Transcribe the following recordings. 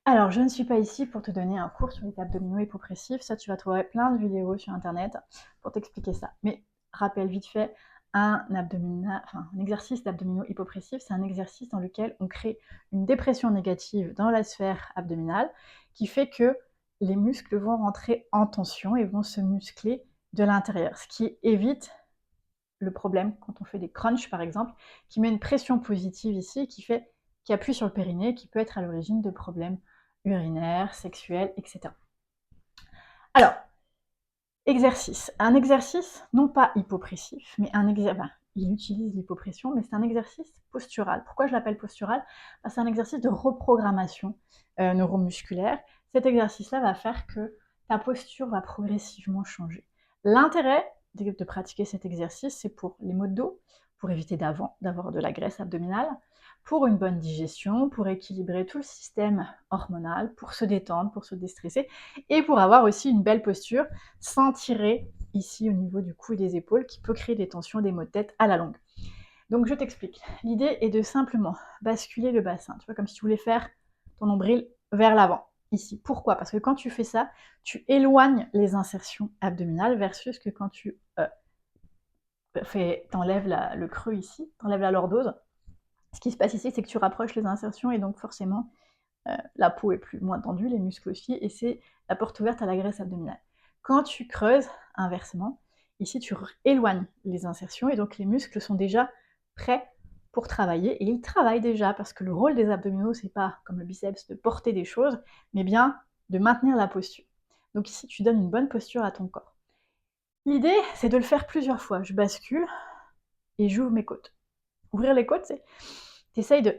Alors, je ne suis pas ici pour te donner un cours sur les abdominaux hypopressifs. Ça, tu vas trouver plein de vidéos sur Internet pour t'expliquer ça. Mais rappel vite fait, un exercice d'abdominaux hypopressifs, c'est un exercice dans lequel on crée une dépression négative dans la sphère abdominale qui fait que les muscles vont rentrer en tension et vont se muscler de l'intérieur, ce qui évite le problème quand on fait des crunchs par exemple, qui met une pression positive ici, qui appuie sur le périnée, qui peut être à l'origine de problèmes urinaires, sexuels, etc. Alors, exercice. Un exercice, non pas hypopressif, mais il utilise l'hypopression, mais c'est un exercice postural. Pourquoi je l'appelle postural? C'est un exercice de reprogrammation neuromusculaire. Cet exercice-là va faire que ta posture va progressivement changer. L'intérêt de pratiquer cet exercice, c'est pour les maux de dos, pour éviter d'avoir de la graisse abdominale, pour une bonne digestion, pour équilibrer tout le système hormonal, pour se détendre, pour se déstresser, et pour avoir aussi une belle posture sans tirer ici au niveau du cou et des épaules, qui peut créer des tensions, des maux de tête à la longue. Donc je t'explique. L'idée est de simplement basculer le bassin, tu vois, comme si tu voulais faire ton nombril vers l'avant, ici. Pourquoi? Parce que quand tu fais ça, tu éloignes les insertions abdominales versus que quand tu t'enlèves le creux ici, t'enlèves la lordose. Ce qui se passe ici, c'est que tu rapproches les insertions et donc forcément, la peau est moins tendue, les muscles aussi, et c'est la porte ouverte à la graisse abdominale. Quand tu creuses, inversement, ici tu éloignes les insertions et donc les muscles sont déjà prêts pour travailler, et ils travaillent déjà, parce que le rôle des abdominaux, c'est pas comme le biceps de porter des choses, mais bien de maintenir la posture. Donc ici tu donnes une bonne posture à ton corps. L'idée, c'est de le faire plusieurs fois. Je bascule et j'ouvre mes côtes. Ouvrir les côtes, c'est t'essayes de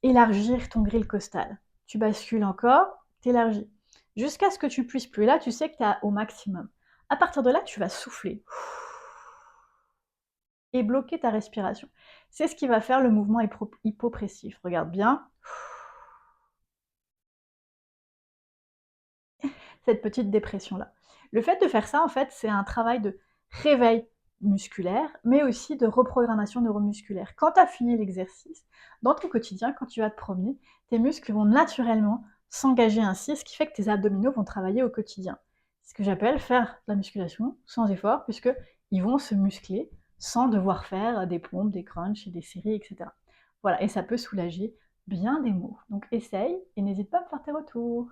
élargir ton grille costale. Tu bascules encore, t'élargis. Jusqu'à ce que tu puisses plus. Et là, tu sais que tu es au maximum. À partir de là, tu vas souffler. Et bloquer ta respiration. C'est ce qui va faire le mouvement hypopressif. Regarde bien. Cette petite dépression-là. Le fait de faire ça, en fait, c'est un travail de réveil musculaire, mais aussi de reprogrammation neuromusculaire. Quand tu as fini l'exercice, dans ton quotidien, quand tu vas te promener, tes muscles vont naturellement s'engager ainsi, ce qui fait que tes abdominaux vont travailler au quotidien. C'est ce que j'appelle faire de la musculation sans effort, puisqu'ils vont se muscler sans devoir faire des pompes, des crunchs, des séries, etc. Voilà, et ça peut soulager bien des maux. Donc essaye et n'hésite pas à me faire tes retours.